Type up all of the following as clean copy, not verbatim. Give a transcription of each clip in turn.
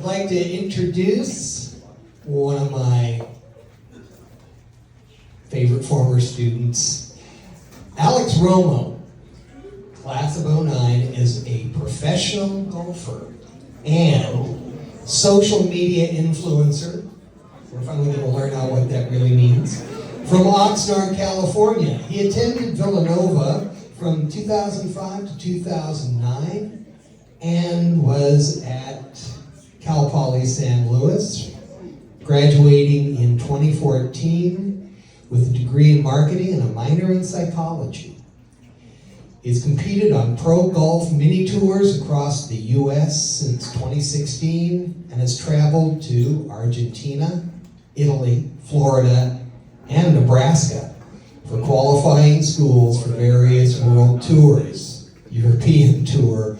I'd like to introduce one of my favorite former students, Alex Romo, class of '09, is a professional golfer and social media influencer. We're finally going to learn out what that really means. From Oxnard, California. He attended Villanova from 2005 to 2009 and was at Cal Poly San Luis, graduating in 2014 with a degree in marketing and a minor in psychology. He's competed on pro golf mini tours across the U.S. since 2016 and has traveled to Argentina, Italy, Florida, and Nebraska for qualifying schools for various world tours, European Tour,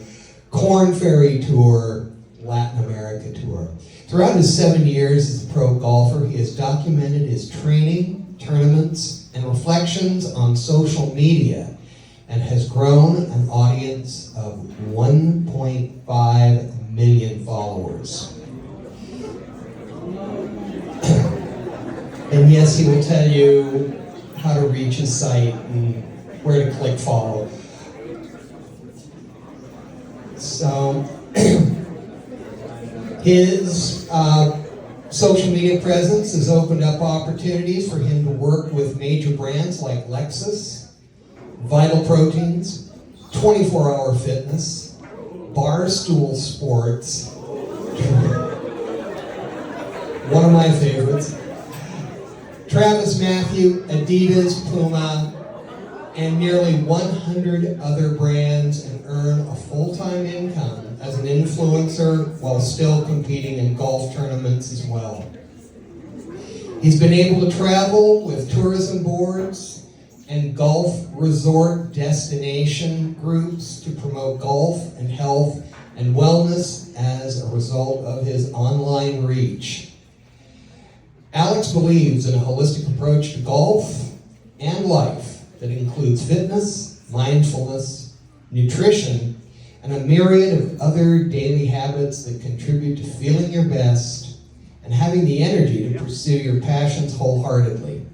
Corn Ferry Tour, Latin America Tour. Throughout his 7 years as a pro golfer, he has documented his training, tournaments, and reflections on social media and has grown an audience of 1.5 million followers. And yes, he will tell you how to reach his site and where to click follow. So, his social media presence has opened up opportunities for him to work with major brands like Lexus, Vital Proteins, 24-Hour Fitness, Barstool Sports, one of my favorites, Travis Matthew, Adidas, Puma, and nearly 100 other brands, and earn a full-time income as an influencer while still competing in golf tournaments as well. He's been able to travel with tourism boards and golf resort destination groups to promote golf and health and wellness as a result of his online reach. Alex believes in a holistic approach to golf and life that includes fitness, mindfulness, nutrition, and a myriad of other daily habits that contribute to feeling your best and having the energy to pursue your passions wholeheartedly.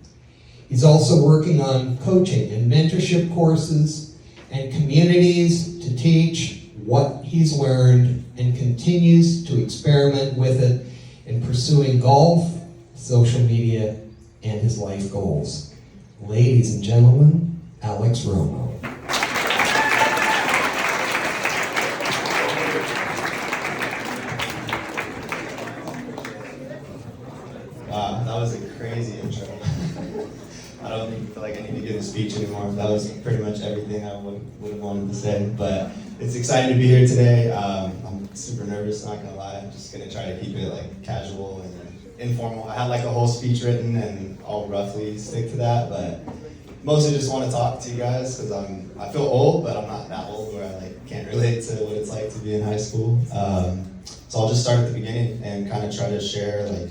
He's also working on coaching and mentorship courses and communities to teach what he's learned and continues to experiment with it in pursuing golf, social media, and his life goals. Ladies and gentlemen, Alex Romo. Wow, that was a crazy intro. I don't feel like I need to give a speech anymore. That was pretty much everything I would have wanted to say. But it's exciting to be here today. I'm super nervous, not gonna lie. I'm just gonna try to keep it like casual and informal. I had like a whole speech written and I'll roughly stick to that, but mostly just want to talk to you guys because I feel old, but I'm not that old where I like can't relate to what it's like to be in high school. So I'll just start at the beginning and kind of try to share like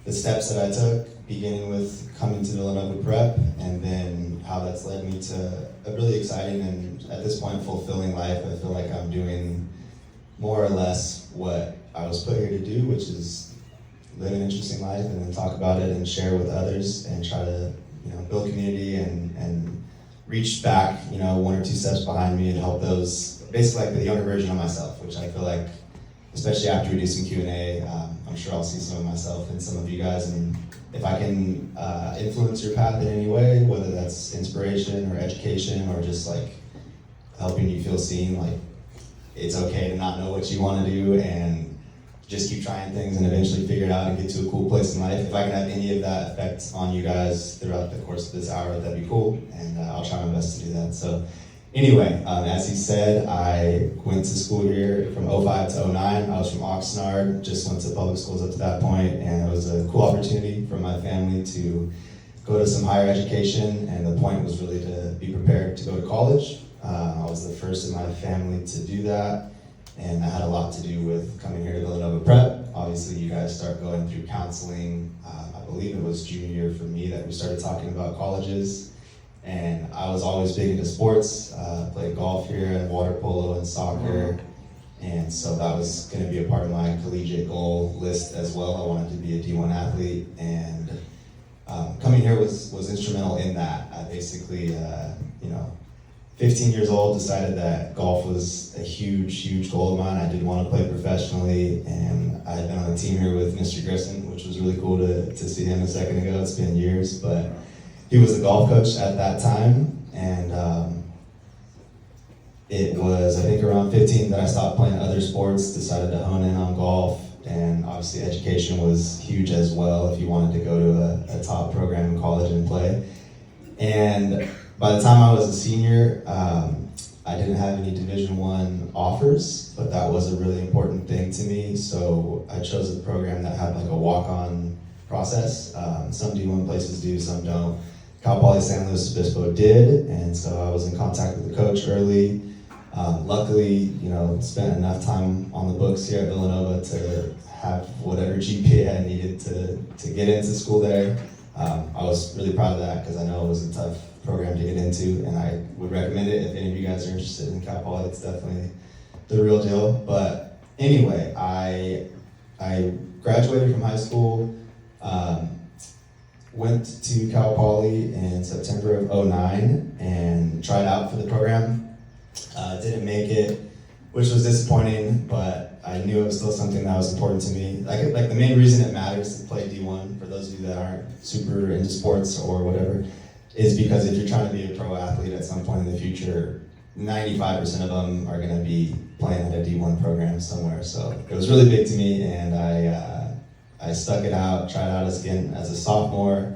the steps that I took, beginning with coming to Villanova Prep and then how that's led me to a really exciting and at this point fulfilling life. I feel like I'm doing more or less what I was put here to do, which is live an interesting life and then talk about it and share with others and try to, build community and reach back, one or two steps behind me and help those, basically like the younger version of myself, which I feel like, especially after we do some Q&A, I'm sure I'll see some of myself in some of you guys, and if I can influence your path in any way, whether that's inspiration or education or just like helping you feel seen, like it's okay to not know what you want to do and just keep trying things and eventually figure it out and get to a cool place in life. If I can have any of that effect on you guys throughout the course of this hour, that'd be cool, and I'll try my best to do that. So anyway, as he said, I went to school here from '05 to '09. I was from Oxnard, just went to public schools up to that point, and it was a cool opportunity for my family to go to some higher education, and the point was really to be prepared to go to college. I was the first in my family to do that. And that had a lot to do with coming here to Villanova Prep. Obviously, you guys start going through counseling. I believe it was junior year for me that we started talking about colleges. And I was always big into sports. Played golf here and water polo and soccer. And so that was going to be a part of my collegiate goal list as well. I wanted to be a D1 athlete, and coming here was instrumental in that. I basically, 15 years old, decided that golf was a huge goal of mine. I did want to play professionally, and I had been on a team here with Mr. Grissom, which was really cool to see him a second ago. It's been years, but he was the golf coach at that time, and it was, I think, around 15 that I stopped playing other sports, decided to hone in on golf, and obviously education was huge as well if you wanted to go to a top program in college and play. And by the time I was a senior, I didn't have any Division I offers, but that was a really important thing to me, so I chose a program that had like a walk-on process. Some D1 places do, some don't. Cal Poly San Luis Obispo did, and so I was in contact with the coach early. Luckily, spent enough time on the books here at Villanova to have whatever GPA I needed to get into school there. I was really proud of that because I know it was a tough program to get into, and I would recommend it if any of you guys are interested in Cal Poly. It's definitely the real deal. But anyway, I graduated from high school, went to Cal Poly in September of '09 and tried out for the program. Didn't make it, which was disappointing, but I knew it was still something that was important to me. Like the main reason it matters to play D1, for those of you that aren't super into sports or whatever, is because if you're trying to be a pro athlete at some point in the future, 95% of them are going to be playing at a D1 program somewhere. So it was really big to me, and I stuck it out, tried out again as a sophomore.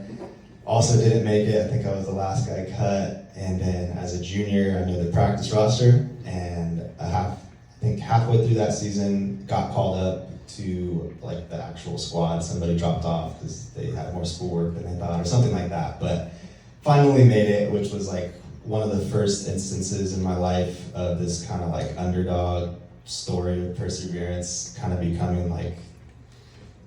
Also didn't make it. I think I was the last guy cut. And then as a junior, I made the practice roster, and I think halfway through that season, got called up to like the actual squad. Somebody dropped off because they had more schoolwork than they thought, or something like that. But finally made it, which was like one of the first instances in my life of this kind of like underdog story of perseverance kind of becoming like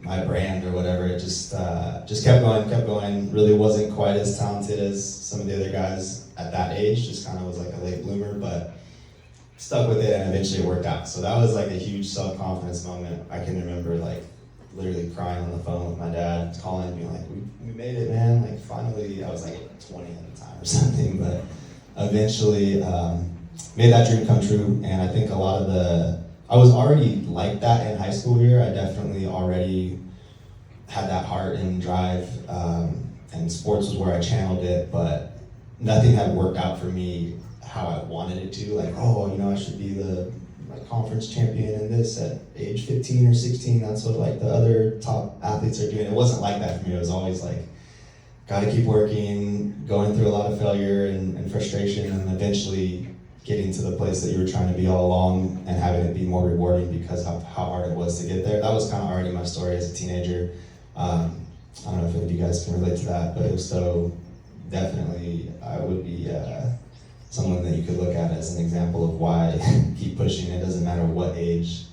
my brand or whatever. It just kept going. Really wasn't quite as talented as some of the other guys at that age, just kind of was like a late bloomer, but stuck with it, and eventually it worked out. So that was like a huge self-confidence moment. I can remember like literally crying on the phone with my dad, calling, being like, we made it, man. Like finally, I was like 20 at the time or something, but eventually made that dream come true. And I think I was already like that in high school here. I definitely already had that heart and drive, and sports was where I channeled it, but nothing had worked out for me how I wanted it to. Like, I should be the conference champion in this at age 15 or 16. That's what like the other top athletes are doing. It wasn't like that for me. It was always like, gotta keep working, going through a lot of failure and frustration, and eventually getting to the place that you were trying to be all along and having it be more rewarding because of how hard it was to get there. That was kind of already my story as a teenager. I don't know if any of you guys can relate to that, but if so, definitely I would be someone that you could look at as an example of why keep pushing. It doesn't matter what age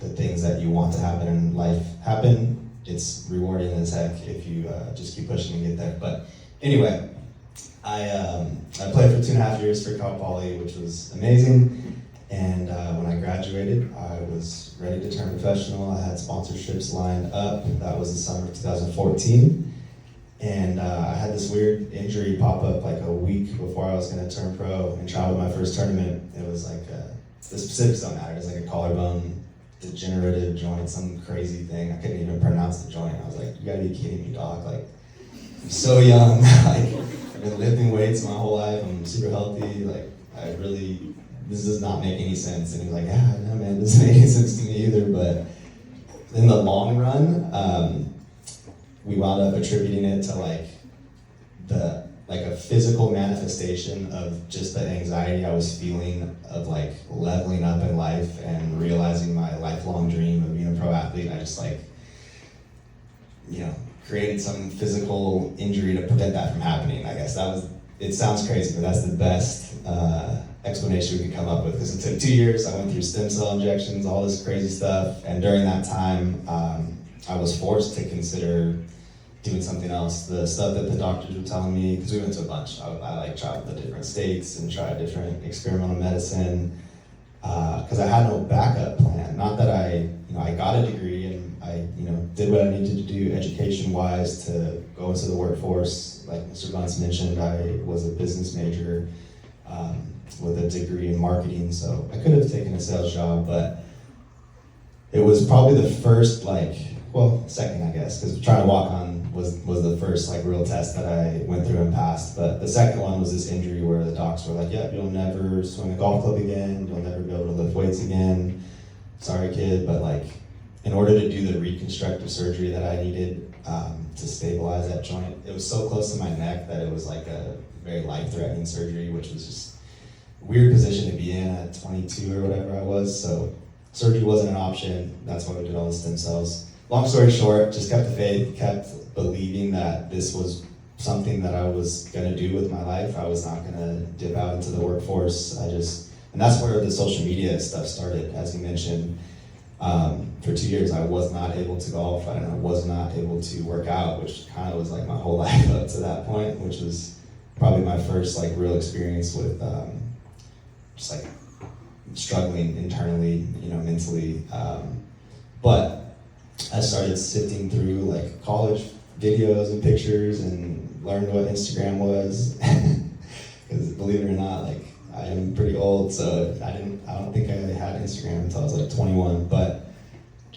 the things that you want to happen in life happen. It's rewarding as heck if you just keep pushing and get there. But anyway, I played for 2.5 years for Cal Poly, which was amazing. And when I graduated, I was ready to turn professional. I had sponsorships lined up. That was the summer of 2014. And I had this weird injury pop up like a week before I was going to turn pro and travel to my first tournament. It was like, the specifics don't matter. It was like a collarbone degenerative joint, some crazy thing. I couldn't even pronounce the joint. I was like, you gotta be kidding me, dog. Like, I'm so young. Like, I've been lifting weights my whole life. I'm super healthy. Like, this does not make any sense. And he's like, yeah, no, man, this doesn't make any sense to me either. But in the long run, we wound up attributing it to a physical manifestation of just the anxiety I was feeling of like leveling up in life and realizing my lifelong dream of being a pro athlete. I just created some physical injury to prevent that from happening. I guess it sounds crazy, but that's the best explanation we could come up with, because it took 2 years. I went through stem cell injections, all this crazy stuff, and during that time, I was forced to consider doing something else. The stuff that the doctors were telling me, because we went to a bunch. I traveled to different states and tried different experimental medicine. because I had no backup plan. Not that I got a degree and I did what I needed to do education-wise to go into the workforce. Like Mr. Bunce mentioned, I was a business major with a degree in marketing, so I could have taken a sales job, but it was probably the first, second, I guess, because trying to walk on was the first real test that I went through and passed. But the second one was this injury where the docs were like, "Yep, you'll never swing a golf club again. You'll never be able to lift weights again. Sorry, kid." But in order to do the reconstructive surgery that I needed to stabilize that joint, it was so close to my neck that it was like a very life-threatening surgery, which was just a weird position to be in at 22 or whatever I was. So surgery wasn't an option. That's why we did all the stem cells. Long story short, just kept the faith, kept believing that this was something that I was going to do with my life. I was not going to dip out into the workforce. And that's where the social media stuff started, as you mentioned. For 2 years, I was not able to golf, and I was not able to work out, which kind of was my whole life up to that point, which was probably my first real experience with just struggling internally, mentally. But I started sifting through college videos and pictures and learned what Instagram was. Because believe it or not, I am pretty old, so I don't think I had Instagram until I was 21. But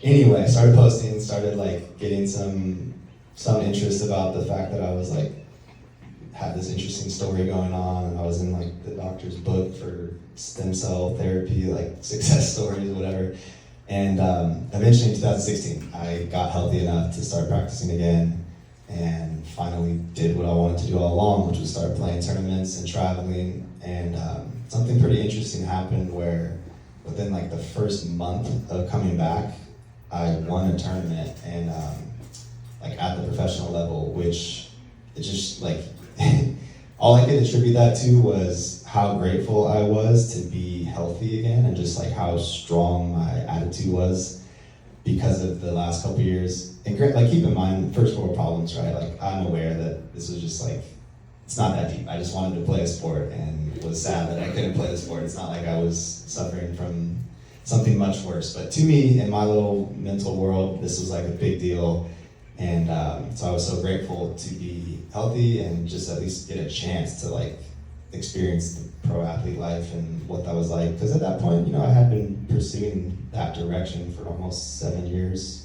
anyway, I started posting, started getting some interest about the fact that I was had this interesting story going on, and I was in the doctor's book for stem cell therapy, success stories, whatever. And eventually in 2016, I got healthy enough to start practicing again, and finally did what I wanted to do all along, which was start playing tournaments and traveling. And something pretty interesting happened where within the first month of coming back, I won a tournament, and at the professional level, which it just all I could attribute that to was how grateful I was to be healthy again, and just how strong my attitude was because of the last couple years. And keep in mind, first world problems, right? I'm aware that this was just it's not that deep. I just wanted to play a sport and was sad that I couldn't play the sport. It's not like I was suffering from something much worse. But to me, in my little mental world, this was a big deal. And so I was so grateful to be healthy and just at least get a chance to experience the pro athlete life and what that was like. Because at that point, I had been pursuing that direction for almost 8 years,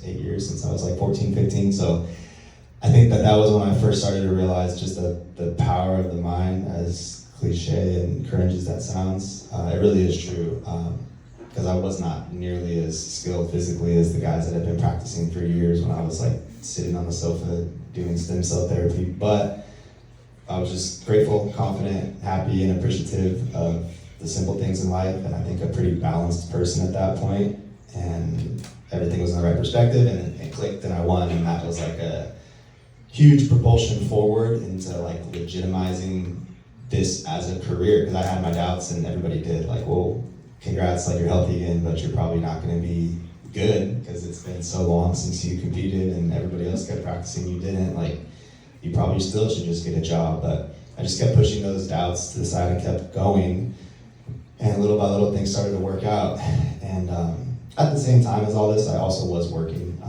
since I was 14, 15. So I think that was when I first started to realize just the power of the mind, as cliche and cringe as that sounds. It really is true. Because I was not nearly as skilled physically as the guys that had been practicing for years when I was sitting on the sofa doing stem cell therapy. But I was just grateful, confident, happy, and appreciative of the simple things in life, and I think a pretty balanced person at that point. And everything was in the right perspective, and it clicked, and I won, and that was a huge propulsion forward into legitimizing this as a career, because I had my doubts, and everybody did. Well, congrats, you're healthy again, but you're probably not going to be good because it's been so long since you competed and everybody else kept practicing, you didn't. You probably still should just get a job. But I just kept pushing those doubts to the side and kept going, and little by little things started to work out. And at the same time as all this, I also was working.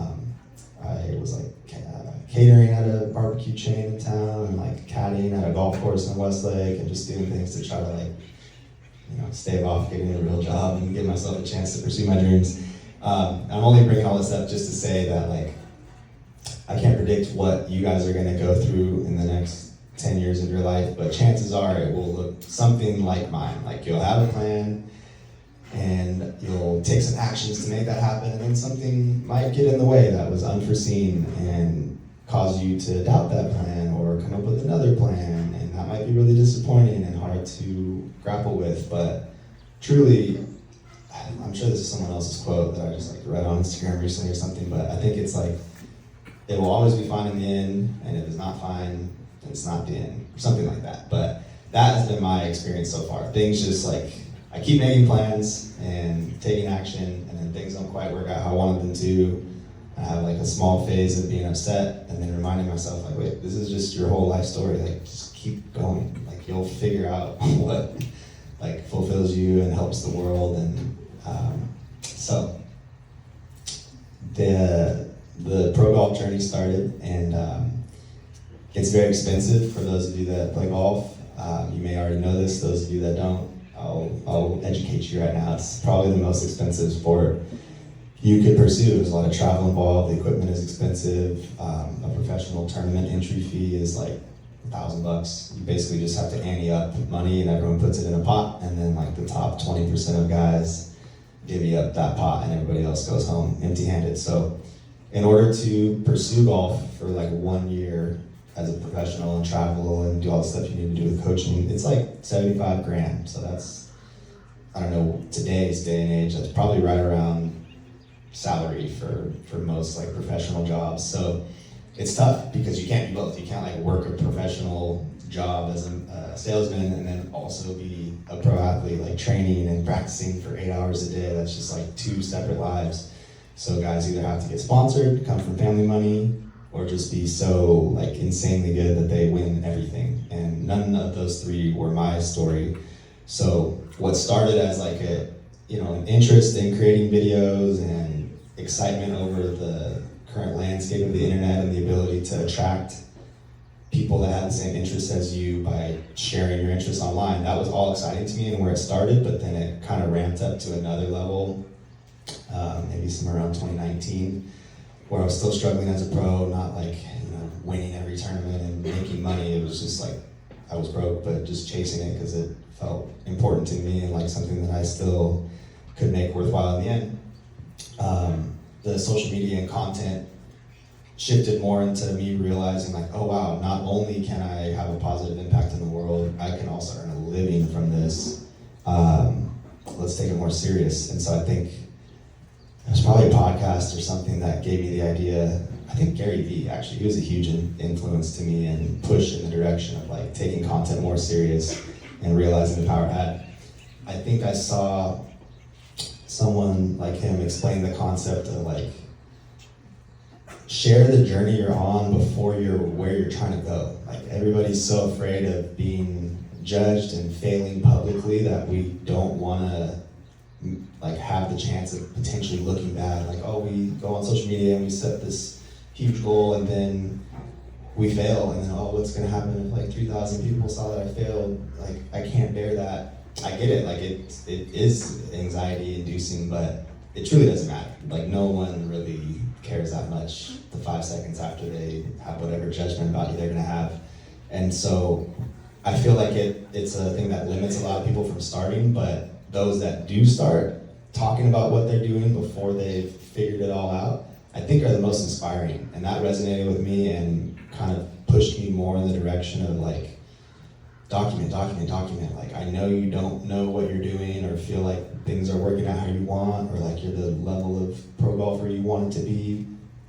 I was catering at a barbecue chain in town, and caddying at a golf course in Westlake, and just doing things to try to stave off getting a real job and give myself a chance to pursue my dreams. I'm only bringing all this up just to say that I can't predict what you guys are going to go through in the next 10 years of your life, but chances are it will look something like mine. You'll have a plan, and you'll take some actions to make that happen, and then something might get in the way that was unforeseen and cause you to doubt that plan or come up with another plan, and that might be really disappointing and hard to grapple with. But truly, I'm sure this is someone else's quote that I just read on Instagram recently or something, but I think it's it will always be fine in the end, and if it's not fine, then it's not the end, or something like that. But that has been my experience so far. Things just I keep making plans and taking action, and then things don't quite work out how I wanted them to. I have a small phase of being upset, and then reminding myself wait, this is just your whole life story. Just keep going. You'll figure out what fulfills you and helps the world, and So the pro golf journey started, and it's very expensive for those of you that play golf. You may already know this. Those of you that don't, I'll educate you right now. It's probably the most expensive sport you could pursue. There's a lot of travel involved. The equipment is expensive. A professional tournament entry fee is like $1,000. You basically just have to ante up money, and everyone puts it in a pot, and then like the top 20% of guys divvy up that pot, and everybody else goes home empty-handed. So in order to pursue golf for like 1 year as a professional and travel and do all the stuff you need to do with coaching, it's like 75 grand. So that's, I don't know, today's day and age, that's probably right around salary for most like professional jobs. So it's tough because you can't do both. You can't like work a professional job as a salesman and then also be a pro athlete, like training and practicing for 8 hours a day. That's just like two separate lives. So guys either have to get sponsored, come from family money, or just be so like insanely good that they win everything. And none of those three were my story. So what started as like an interest in creating videos and excitement over the current landscape of the internet and the ability to attract people that had the same interests as you by sharing your interests online, that was all exciting to me and where it started. But then it kind of ramped up to another level, maybe somewhere around 2019, where I was still struggling as a pro, not like winning every tournament and making money. It was just like I was broke, but just chasing it because it felt important to me and like something that I still could make worthwhile in the end. The social media and content shifted more into me realizing like, oh wow, not only can I have a positive impact in the world, I can also earn a living from this. Let's take it more serious. And so I think it was probably a podcast or something that gave me the idea. I think Gary Vee, actually, he was a huge influence to me and push in the direction of like taking content more serious and realizing the power it had. I think I saw someone like him explain the concept of like, share the journey you're on before you're where you're trying to go. Like everybody's so afraid of being judged and failing publicly that we don't want to like have the chance of potentially looking bad. Like, oh, we go on social media and we set this huge goal and then we fail, and then oh, what's gonna happen if like 3,000 people saw that I failed? Like, I can't bear that. I get it, like it is anxiety inducing, but it truly doesn't matter. Like no one really cares that much the 5 seconds after they have whatever judgment about you they're gonna have. And so I feel like it's a thing that limits a lot of people from starting, but those that do start talking about what they're doing before they've figured it all out, I think are the most inspiring. And that resonated with me and kind of pushed me more in the direction of like, document. Like, I know you don't know what you're doing or feel like things are working out how you want or like you're the level of pro golfer you want it to be.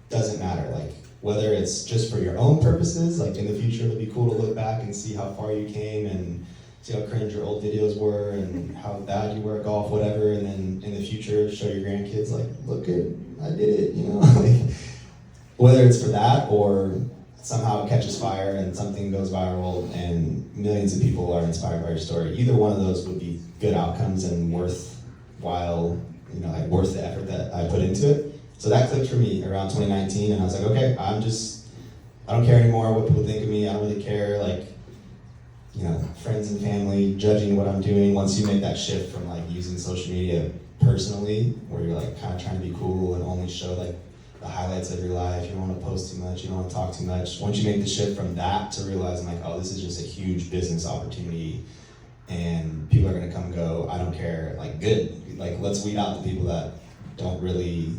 Doesn't matter. Like, whether it's just for your own purposes, like in the future it'll be cool to look back and see how far you came and see how cringe your old videos were and how bad you were at golf, whatever, and then in the future show your grandkids like, look it, I did it, like, whether it's for that or somehow it catches fire and something goes viral and millions of people are inspired by your story. Either one of those would be good outcomes and worthwhile, like worth the effort that I put into it. So that clicked for me around 2019, and I was like, okay, I don't care anymore what people think of me. I don't really care, like, friends and family judging what I'm doing. Once you make that shift from like using social media personally, where you're like kind of trying to be cool and only show like the highlights of your life, you don't want to post too much, you don't want to talk too much. Once you make the shift from that to realizing like, oh, this is just a huge business opportunity and people are going to come and go, I don't care, like good, like let's weed out the people that don't really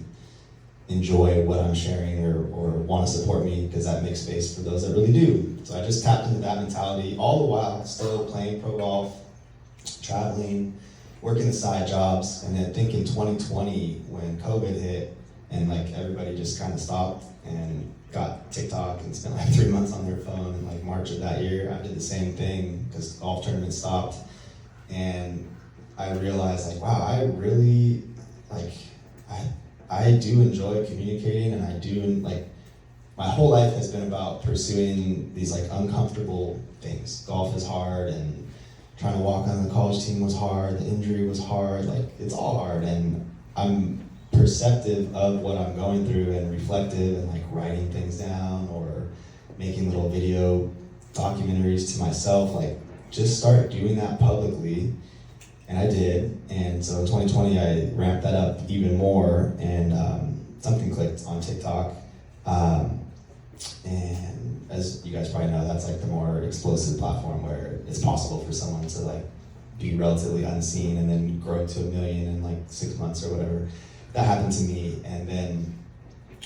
enjoy what I'm sharing or want to support me, because that makes space for those that really do. So I just tapped into that mentality, all the while still playing pro golf, traveling, working the side jobs. And then I think in 2020 when COVID hit and like everybody just kind of stopped and got TikTok and spent like 3 months on their phone in like March of that year, I did the same thing because golf tournaments stopped. And I realized like, wow, I really like, I do enjoy communicating, and I do, like, my whole life has been about pursuing these like uncomfortable things. Golf is hard, and trying to walk on the college team was hard, the injury was hard, like it's all hard, and I'm perceptive of what I'm going through and reflective and like writing things down or making little video documentaries to myself, like just start doing that publicly. And I did, and so in 2020 I ramped that up even more, and something clicked on TikTok. And as you guys probably know, that's like the more explosive platform where it's possible for someone to like be relatively unseen and then grow to 1 million in like 6 months or whatever. That happened to me, and then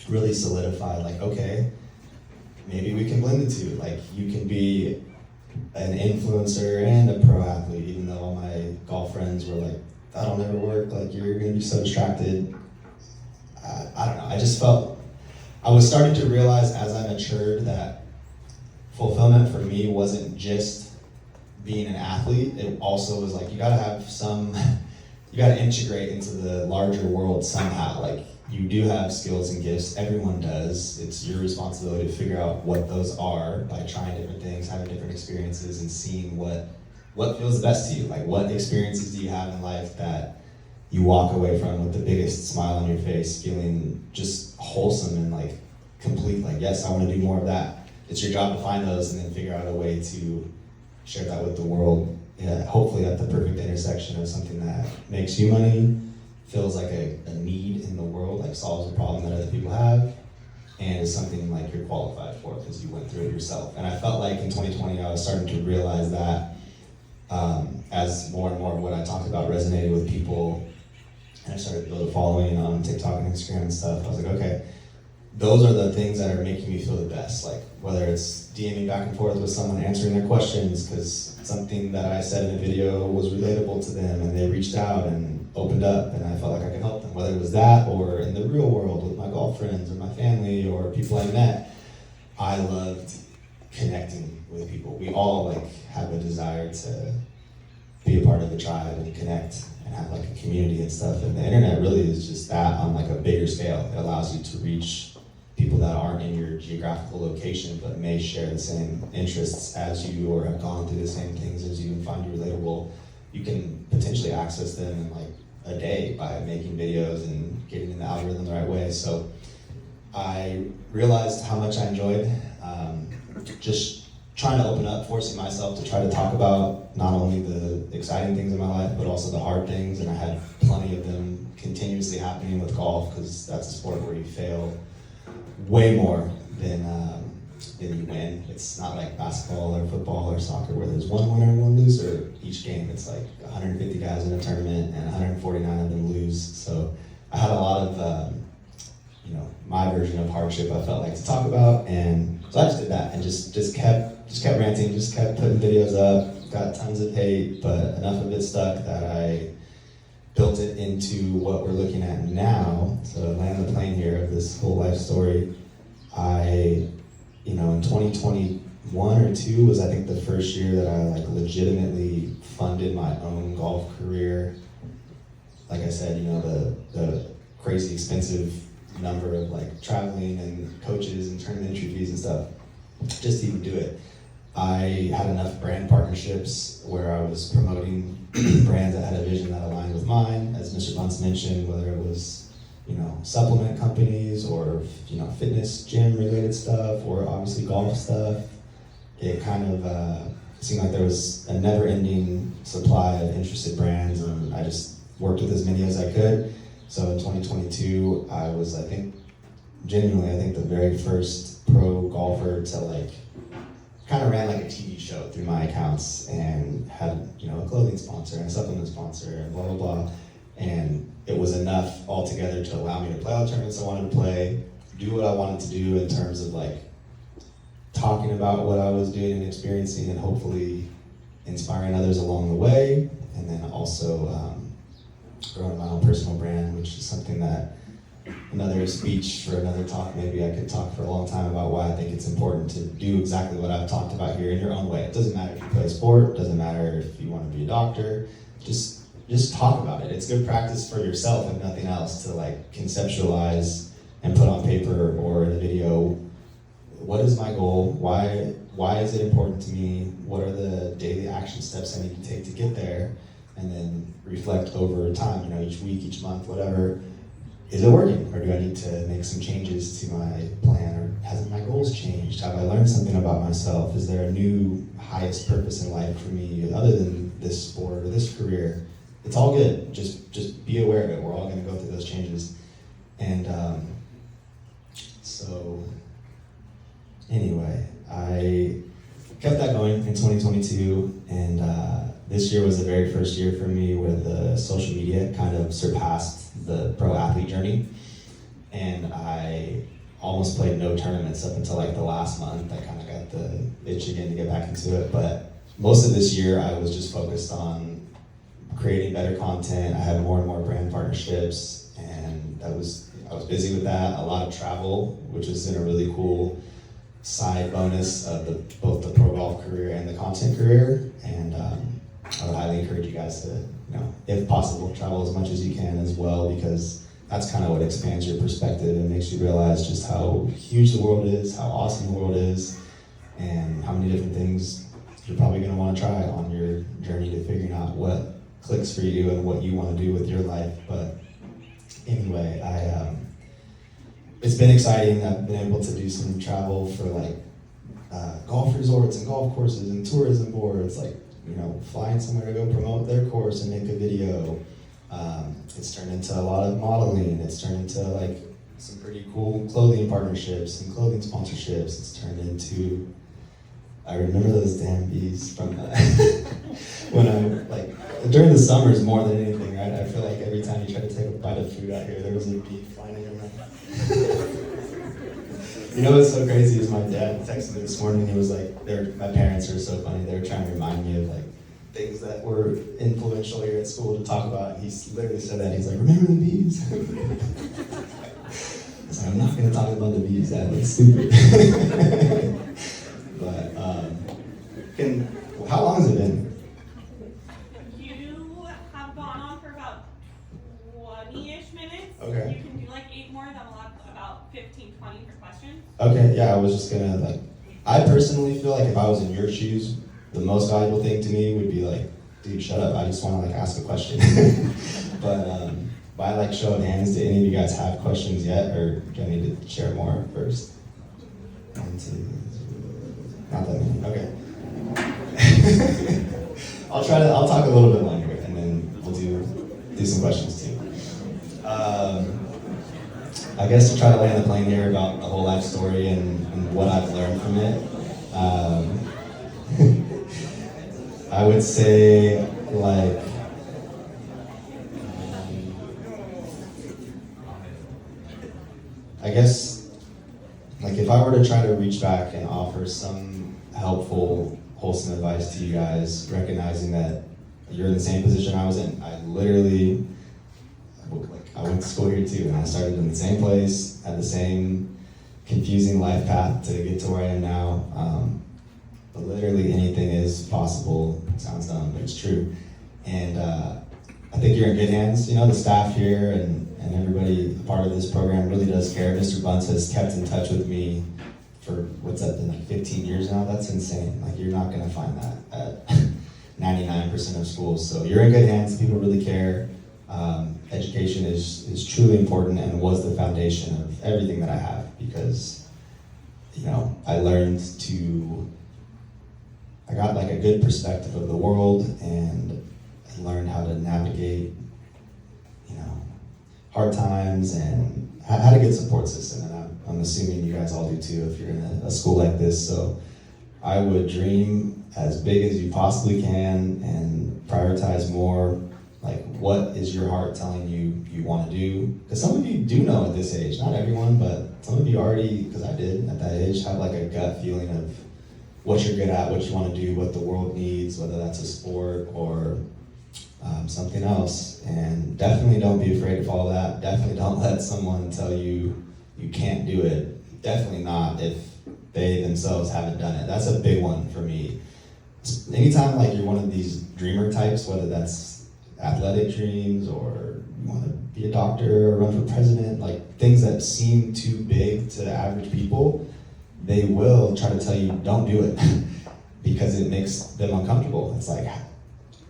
really solidified like, okay, maybe we can blend the two. Like you can be an influencer and a pro athlete, even though all my golf friends were like, that'll never work, like you're gonna be so distracted. I don't know, I just felt, I was starting to realize as I matured that fulfillment for me wasn't just being an athlete, it also was like, you gotta have some, you gotta integrate into the larger world somehow. Like you do have skills and gifts, everyone does. It's your responsibility to figure out what those are by trying different things, having different experiences, and seeing what feels the best to you. Like what experiences do you have in life that you walk away from with the biggest smile on your face, feeling just wholesome and like complete, like yes, I want to do more of that. It's your job to find those and then figure out a way to share that with the world. Yeah, hopefully at the perfect intersection of something that makes you money, feels like a need in the world, like solves a problem that other people have, and is something like you're qualified for because you went through it yourself. And I felt like in 2020 I was starting to realize that as more and more of what I talked about resonated with people, and I started to build a following on TikTok and Instagram and stuff, I was like, okay, those are the things that are making me feel the best. Like whether it's DMing back and forth with someone, answering their questions because something that I said in a video was relatable to them and they reached out and opened up and I felt like I could help them, whether it was that or in the real world with my golf friends or my family or people I met. I loved connecting with people. We all like have a desire to be a part of the tribe and connect and have like a community and stuff, and the internet really is just that on like a bigger scale. It allows you to reach people that aren't in your geographical location but may share the same interests as you or have gone through the same things as you and find you relatable. You can potentially access them in like a day by making videos and getting in the algorithm the right way. So I realized how much I enjoyed just trying to open up, forcing myself to try to talk about not only the exciting things in my life, but also the hard things, and I had plenty of them continuously happening with golf, because that's a sport where you fail way more than you win. It's not like basketball or football or soccer where there's one winner and one loser each game. It's like 150 guys in a tournament and 149 of them lose. So I had a lot of my version of hardship I felt like to talk about, and so I just did that and just kept ranting, just kept putting videos up, got tons of hate, but enough of it stuck that I built it into what we're looking at now. So to land the plane here of this whole life story, in 2021 or 2 was I think the first year that I like legitimately funded my own golf career. Like I said, the crazy expensive number of like traveling and coaches and tournament entry fees and stuff, just to even do it. I had enough brand partnerships where I was promoting brands that had a vision that aligned with mine, as Mr. Bunce mentioned, whether it was supplement companies or fitness gym related stuff or obviously golf stuff. It kind of seemed like there was a never-ending supply of interested brands, and I just worked with as many as I could. So in 2022, I was, genuinely, the very first pro golfer to kind of ran like a TV show through my accounts and had, a clothing sponsor and a supplement sponsor and blah, blah, blah. And it was enough altogether to allow me to play all the tournaments I wanted to play, do what I wanted to do in terms of talking about what I was doing and experiencing and hopefully inspiring others along the way. And then also growing my own personal brand, which is something that another speech for another talk, maybe I could talk for a long time about why I think it's important to do exactly what I've talked about here in your own way. It doesn't matter if you play a sport, it doesn't matter if you want to be a doctor, just talk about it. It's good practice for yourself, if nothing else, to conceptualize and put on paper or in a video what what is my goal? Why is it important to me? What are the daily action steps I need to take to get there? And then reflect over time, each week, each month, whatever. Is it working? Or do I need to make some changes to my plan? Or has my goals changed? Have I learned something about myself? Is there a new highest purpose in life for me other than this sport or this career? It's all good. Just be aware of it. We're all going to go through those changes. And so anyway, I kept that going in 2022, and this year was the very first year for me where the social media kind of surpassed the pro athlete journey, and I almost played no tournaments up until like the last month. I kind of got the itch again to get back into it, but most of this year I was just focused on creating better content. I had more and more brand partnerships, and I was busy with that. A lot of travel, which has been a really cool side bonus of both the pro golf career and the content career. And I would highly encourage you guys to, if possible, travel as much as you can as well, because that's kind of what expands your perspective and makes you realize just how huge the world is, how awesome the world is, and how many different things you're probably going to want to try on your journey to figuring out what clicks for you and what you want to do with your life. But anyway, it's been exciting. I've been able to do some travel for golf resorts and golf courses and tourism boards, flying somewhere to go promote their course and make a video. It's turned into a lot of modeling. It's turned into some pretty cool clothing partnerships and clothing sponsorships. It's turned into, I remember those damn bees from when during the summers more than anything, right? I feel like every time you try to take a bite of food out here, there was a bee flying in your mouth. What's so crazy is my dad texted me this morning. He was like, my parents are so funny. They were trying to remind me of things that were influential here at school to talk about. He literally said that. He's like, remember the bees? I was like, I'm not going to talk about the bees. That looks stupid. But how long has it been? You have gone on for about 20-ish minutes. Okay. You can do 8 more, then we'll have about 15, 20 for questions. Okay, yeah, I was just gonna I personally feel like if I was in your shoes, the most valuable thing to me would be dude, shut up, I just wanna ask a question. But by show of hands, do any of you guys have questions yet, or do I need to share more first? 1, 2, not that many, okay. I'll talk a little bit longer, and then we'll do some questions too. I guess to try to land the plane here about the whole life story and what I've learned from it. I would say I guess if I were to try to reach back and offer some helpful, wholesome advice to you guys, recognizing that you're in the same position I was in. I went to school here too, and I started in the same place, had the same confusing life path to get to where I am now. But literally anything is possible. It sounds dumb, but it's true. And I think you're in good hands. The staff here and everybody a part of this program really does care. Mr. Bunce has kept in touch with me for, what's that been, 15 years now? That's insane. You're not gonna find that at 99% of schools. So you're in good hands. People really care. Education is truly important and was the foundation of everything that I have, because I got a good perspective of the world, and I learned how to navigate hard times and had a good support system, and I'm assuming you guys all do too if you're in a school like this. So I would dream as big as you possibly can and prioritize more. What is your heart telling you want to do? Because some of you do know at this age, not everyone, but some of you already, because I did at that age, have a gut feeling of what you're good at, what you want to do, what the world needs, whether that's a sport or something else. And definitely don't be afraid to follow that. Definitely don't let someone tell you you can't do it. Definitely not if they themselves haven't done it. That's a big one for me. Anytime you're one of these dreamer types, whether that's athletic dreams or you want to be a doctor or run for president, things that seem too big to average people, they will try to tell you don't do it because it makes them uncomfortable. It's like,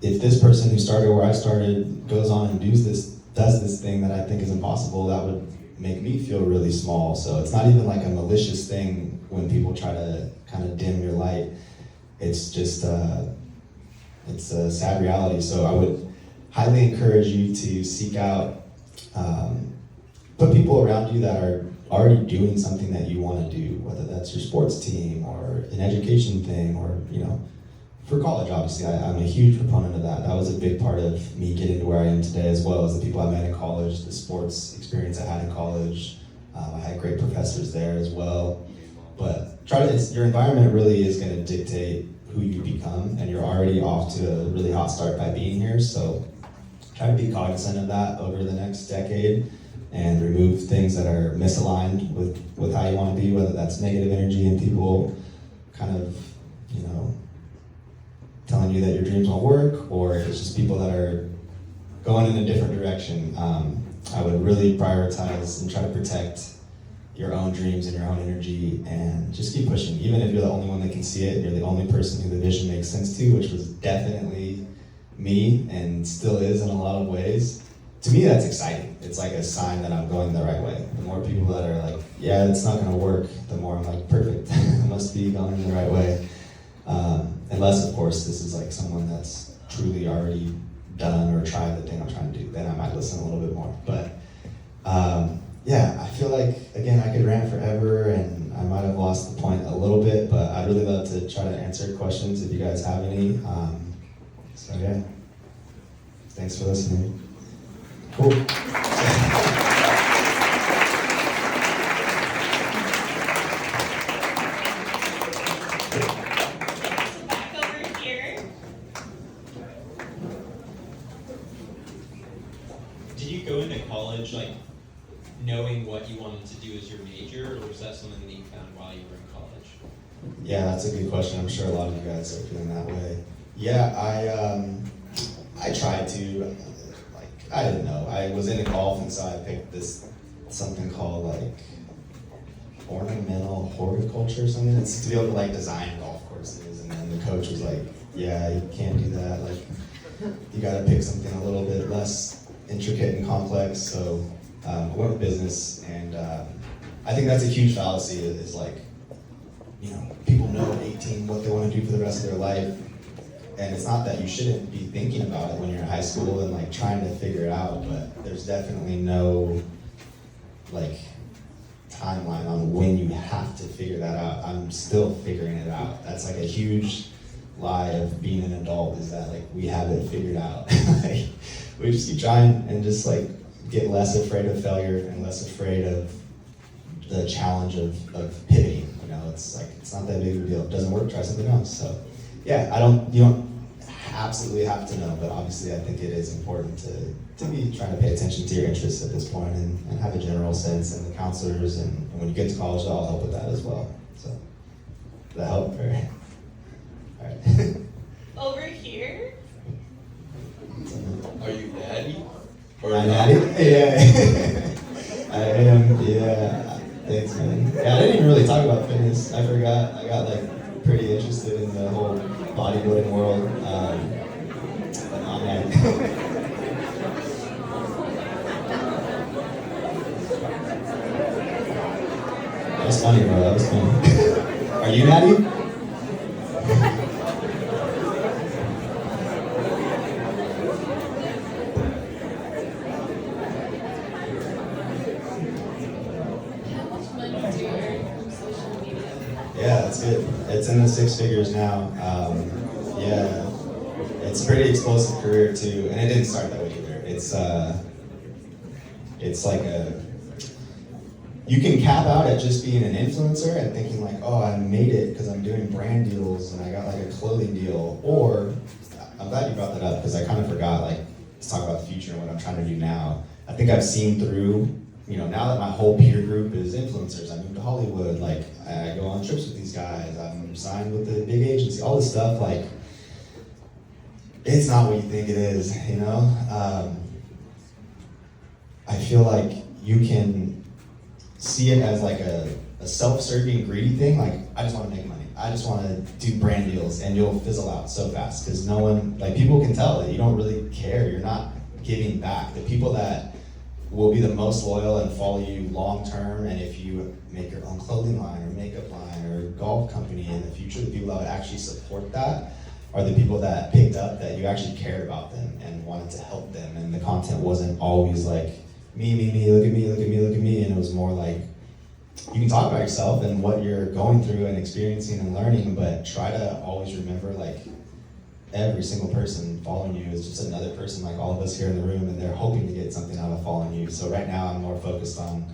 if this person who started where I started goes on and does this thing that I think is impossible, that would make me feel really small. So it's not even like a malicious thing when people try to kind of dim your light. It's just it's a sad reality. So I would highly encourage you to seek out, put people around you that are already doing something that you want to do, whether that's your sports team or an education thing, or for college, obviously, I'm a huge proponent of that. That was a big part of me getting to where I am today, as well as the people I met in college, the sports experience I had in college. I had great professors there as well. But your environment really is going to dictate who you become, and you're already off to a really hot start by being here. So try to be cognizant of that over the next decade and remove things that are misaligned with how you want to be, whether that's negative energy and people kind of, telling you that your dreams won't work, or if it's just people that are going in a different direction. I would really prioritize and try to protect your own dreams and your own energy, and just keep pushing. Even if you're the only one that can see it, and you're the only person who the vision makes sense to, which was definitely me and still is in a lot of ways. To me, that's exciting. It's like a sign that I'm going the right way. The more people that are like, yeah, it's not gonna work, the more I'm like, perfect, I must be going in the right way. Unless, of course, this is like someone that's truly already done or tried the thing I'm trying to do, then I might listen a little bit more. But yeah, I feel like, again, I could rant forever, and I might have lost the point a little bit, but I'd really love to try to answer questions if you guys have any. So yeah, thanks for listening. Cool. Go into college like knowing what you wanted to do as your major, or was that something that you found while you were in college? Yeah, that's a good question. I'm sure a lot of you guys are feeling that way. Yeah, I tried to, I didn't know. I was into golf, and so I picked something called like ornamental horticulture or something. It's to be able to design golf courses, and then the coach was like, yeah, you can't do that. You gotta pick something a little bit less intricate and complex. So I went with business, and I think that's a huge fallacy. Is people know at 18 what they want to do for the rest of their life, and it's not that you shouldn't be thinking about it when you're in high school and trying to figure it out, but there's definitely no timeline on when you have to figure that out. I'm still figuring it out. That's a huge lie of being an adult, is that we have it figured out. We just keep trying and just get less afraid of failure and less afraid of the challenge of pivoting. It's not that big of a deal. If it doesn't work, try something else. So yeah, you don't absolutely have to know, but obviously I think it is important to be trying to pay attention to your interests at this point, and have a general sense, and the counselors, and when you get to college, they'll help with that as well. So does that help? All right. Over here. Are you natty? I'm natty? Yeah. I am, yeah. Thanks, man. Yeah, I didn't even really talk about fitness. I forgot. I got pretty interested in the whole bodybuilding world. But I'm natty. That was funny, bro. That was funny. Are you natty? Yeah, that's good. It's in the six figures now. Yeah, it's a pretty explosive career too, and it didn't start that way either. It's you can cap out at just being an influencer and thinking oh, I made it because I'm doing brand deals and I got a clothing deal. Or, I'm glad you brought that up because I kind of forgot to talk about the future and what I'm trying to do now. I think I've seen through, now that my whole peer group is influencers, I moved to Hollywood, I go on trips with these guys, I'm signed with the big agency, all this stuff, it's not what you think it is, I feel like you can see it as a a self-serving, greedy thing, like I just want to make money. I just want to do brand deals, and you'll fizzle out so fast because no one, like people can tell that you don't really care. You're not giving back. The people that will be the most loyal and follow you long term, and if you make your own clothing line or makeup line or golf company in the future, the people that would actually support that are the people that picked up that you actually cared about them and wanted to help them, and the content wasn't always like me, look at me, look at me, look at me, and it was more like you can talk about yourself and what you're going through and experiencing and learning, but try to always remember like every single person following you is just another person like all of us here in the room, and they're hoping to get something out of following you. So right now I'm more focused on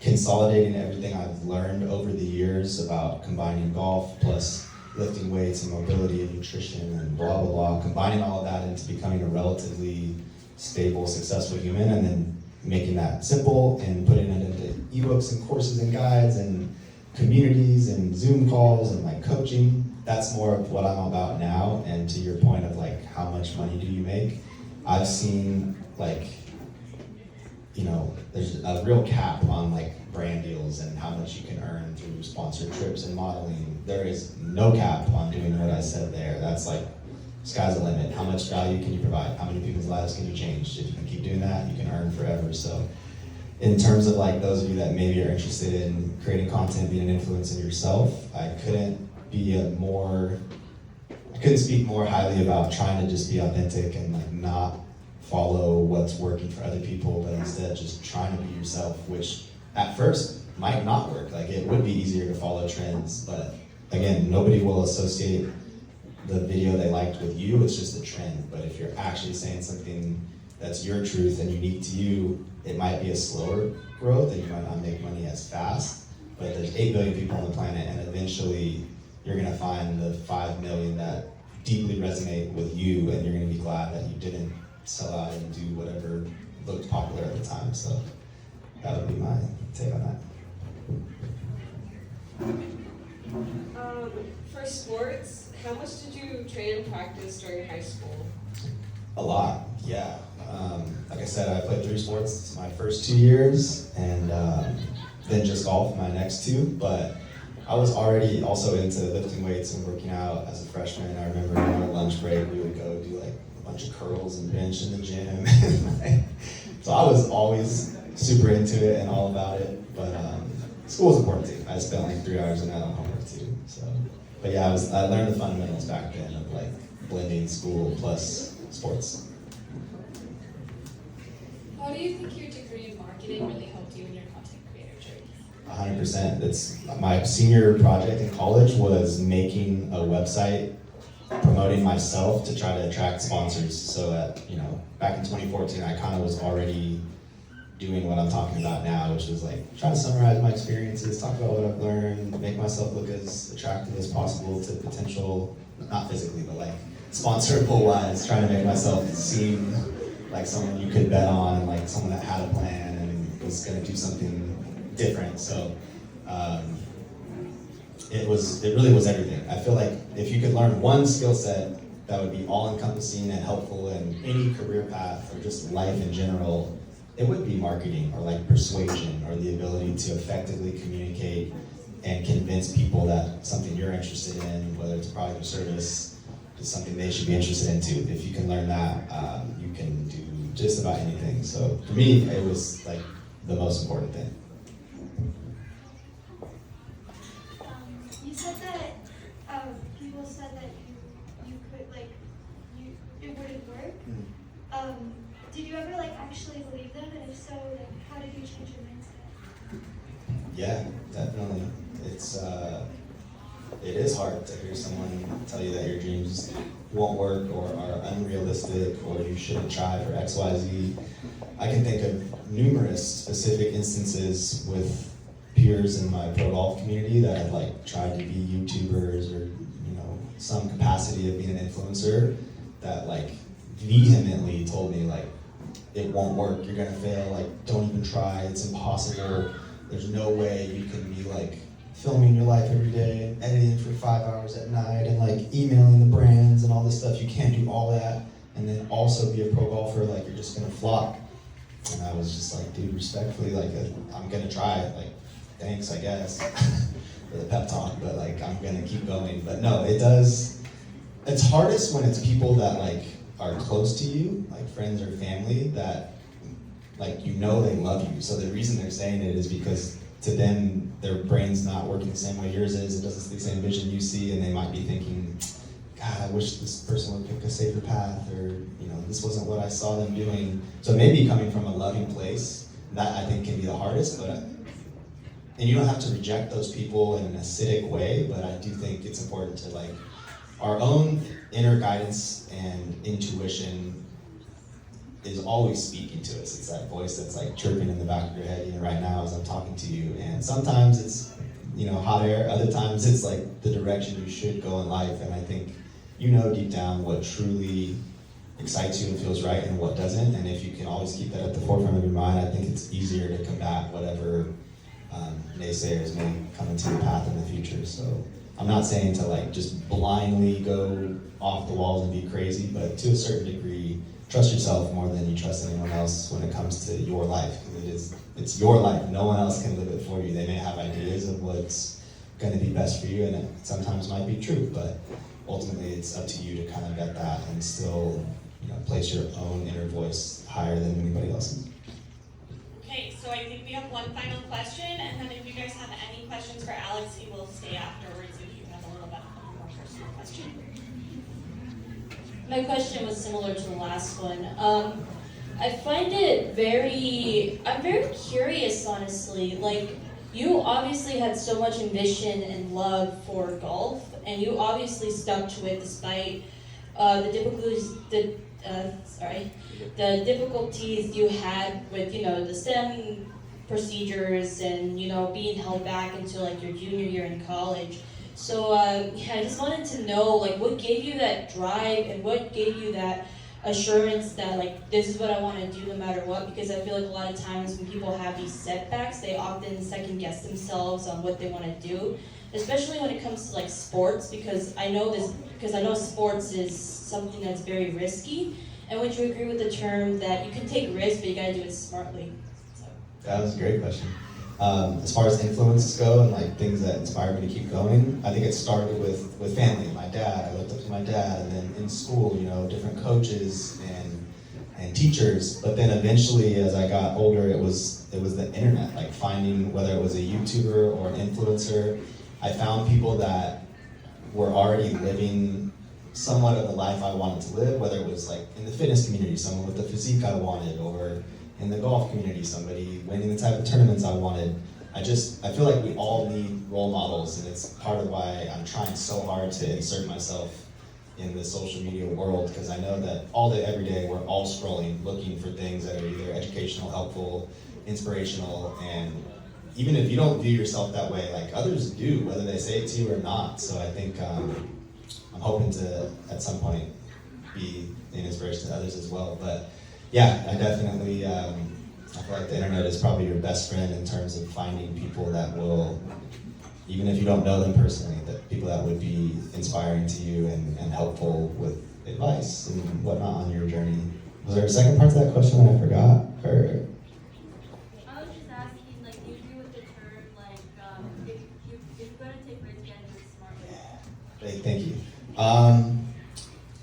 consolidating everything I've learned over the years about combining golf plus lifting weights and mobility and nutrition and blah, blah, blah, combining all of that into becoming a relatively stable, successful human, and then making that simple and putting it into ebooks and courses and guides and communities and Zoom calls and like coaching. That's more of what I'm about now. And to your point of like, how much money do you make? I've seen like, you know, there's a real cap on like brand deals and how much you can earn through sponsored trips and modeling. There is no cap on doing what I said there. That's like, sky's the limit. How much value can you provide? How many people's lives can you change? If you can keep doing that, you can earn forever. So in terms of like those of you that maybe are interested in creating content, being an influencer yourself, I couldn't speak more highly about trying to just be authentic and like not follow what's working for other people, but instead just trying to be yourself, which at first might not work. Like it would be easier to follow trends, but again, nobody will associate the video they liked with you. It's just a trend. But if you're actually saying something that's your truth and unique to you, it might be a slower growth and you might not make money as fast, but there's 8 billion people on the planet, and eventually you're gonna find the 5 million that deeply resonate with you, and you're gonna be glad that you didn't sell out and do whatever looked popular at the time. So that would be my take on that. For sports, how much did you train and practice during high school? A lot, yeah. Like I said, I played 3 sports my first 2 years, and then just golf my next 2, but I was already also into lifting weights and working out as a freshman. I remember on our lunch break, we would go do like a bunch of curls and bench in the gym. So I was always super into it and all about it, but school was important too. I spent like 3 hours a night on homework too. So, but yeah, I learned the fundamentals back then of like blending school plus sports. How do you think your degree in marketing really helped you in your content creator journey? 100%. It's my senior project in college was making a website promoting myself to try to attract sponsors, so that, you know, back in 2014 I kind of was already doing what I'm talking about now, which was like trying to summarize my experiences, talk about what I've learned, make myself look as attractive as possible to potential, not physically, but like sponsorable wise, trying to make myself seem like someone you could bet on, and like someone that had a plan and was going to do something different. So it really was everything. I feel like if you could learn one skill set that would be all encompassing and helpful in any career path or just life in general, it would be marketing or like persuasion or the ability to effectively communicate and convince people that something you're interested in, whether it's a product or service, is something they should be interested in too. If you can learn that, you can do just about anything. So for me, it was like the most important thing. You said that people said that you could like it wouldn't work. Did you ever like actually believe them? And if so, like how did you change your mindset? Yeah, definitely. It is hard to hear someone tell you that your dreams won't work or are unrealistic or you shouldn't try for X, Y, Z. I can think of numerous specific instances with peers in my pro golf community that have like tried to be YouTubers or, you know, some capacity of being an influencer that like vehemently told me like, it won't work, you're gonna fail, like don't even try, it's impossible. There's no way you can be like filming your life every day, editing for 5 hours at night, and like emailing the brands and all this stuff. You can't do all that and then also be a pro golfer, like you're just gonna flop. And I was just like, dude, respectfully, like I'm gonna try, like thanks, I guess, for the pep talk, but like, I'm gonna keep going. But no, it does, it's hardest when it's people that like are close to you, like friends or family, that like, you know they love you. So the reason they're saying it is because to them, their brain's not working the same way yours is, it doesn't see the same vision you see, and they might be thinking, God, I wish this person would pick a safer path, or this wasn't what I saw them doing. So maybe coming from a loving place, that I think can be the hardest, and you don't have to reject those people in an acidic way, but I do think it's important to like, our own inner guidance and intuition is always speaking to us. It's that voice that's like chirping in the back of your head, right now as I'm talking to you. And sometimes it's, hot air. Other times it's like the direction you should go in life. And I think deep down what truly excites you and feels right and what doesn't. And if you can always keep that at the forefront of your mind, I think it's easier to combat whatever naysayers may come into your path in the future. So I'm not saying to like just blindly go off the walls and be crazy, but to a certain degree, trust yourself more than you trust anyone else when it comes to your life. It's your life. No one else can live it for you. They may have ideas of what's going to be best for you, and it sometimes might be true, but ultimately it's up to you to kind of get that and still place your own inner voice higher than anybody else's. Okay, so I think we have one final question, and then if you guys have any questions for Alex, he will stay afterwards if you have a little bit of a more personal question. My question was similar to the last one. I find it I'm very curious, honestly. Like, you obviously had so much ambition and love for golf, and you obviously stuck to it despite the difficulties you had with, the STEM procedures and, being held back until like your junior year in college. So I just wanted to know, like, what gave you that drive and what gave you that assurance that, like, this is what I want to do no matter what? Because I feel like a lot of times when people have these setbacks, they often second guess themselves on what they want to do, especially when it comes to like sports, because I know sports is something that's very risky. And would you agree with the term that you can take risks, but you got to do it smartly? So. That was a great question. As far as influences go and like things that inspired me to keep going, I think it started with family. My dad, I looked up to my dad, and then in school, different coaches and teachers. But then eventually, as I got older, it was the internet, like finding whether it was a YouTuber or an influencer. I found people that were already living somewhat of the life I wanted to live, whether it was like in the fitness community, someone with the physique I wanted, or in the golf community, somebody winning the type of tournaments I wanted. I feel like we all need role models, and it's part of why I'm trying so hard to insert myself in the social media world, because I know that all day, every day, we're all scrolling, looking for things that are either educational, helpful, inspirational, and even if you don't view yourself that way, like others do, whether they say it to you or not. So I think I'm hoping to, at some point, be an inspiration to others as well. But yeah, I definitely, I feel like the internet is probably your best friend in terms of finding people that will, even if you don't know them personally, that people that would be inspiring to you and helpful with advice and whatnot on your journey. Was there a second part to that question that I forgot? Or? I was just asking, like, do you agree with the term, like, if you're going to take risks, you got to do it smartly? Thank you.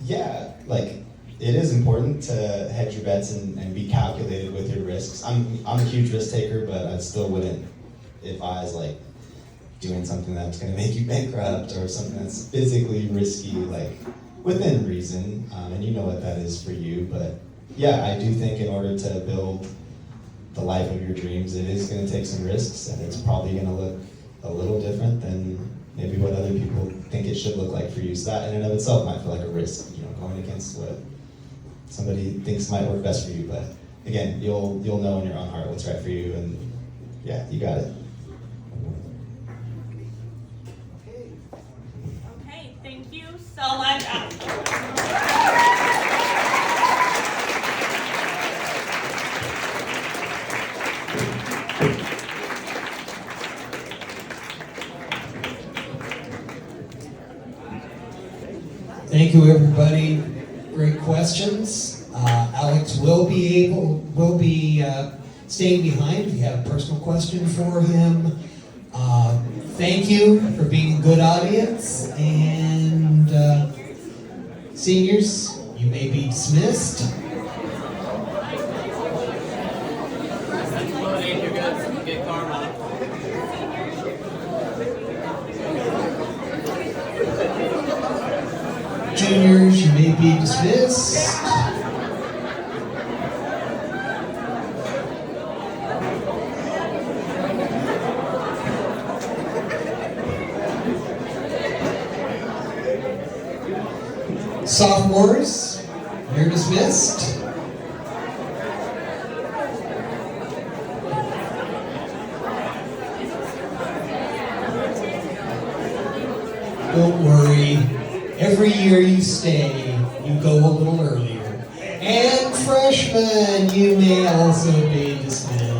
Yeah, like, it is important to hedge your bets and be calculated with your risks. I'm a huge risk taker, but I still wouldn't advise like doing something that's going to make you bankrupt or something that's physically risky, like within reason. And you know what that is for you. But yeah, I do think in order to build the life of your dreams, it is going to take some risks, and it's probably going to look a little different than maybe what other people think it should look like for you. So that in and of itself might feel like a risk, going against what somebody thinks might work best for you. But again, you'll know in your own heart what's right for you, and yeah, you got it. Okay, thank you so much. Thank you, everybody. Great questions. Alex will be staying behind if you have a personal question for him. Thank you for being a good audience, and seniors, you may be dismissed. Juniors, you may be dismissed. Sophomores, you're dismissed. Don't worry, every year you stay, you go a little earlier. And freshmen, you may also be dismissed.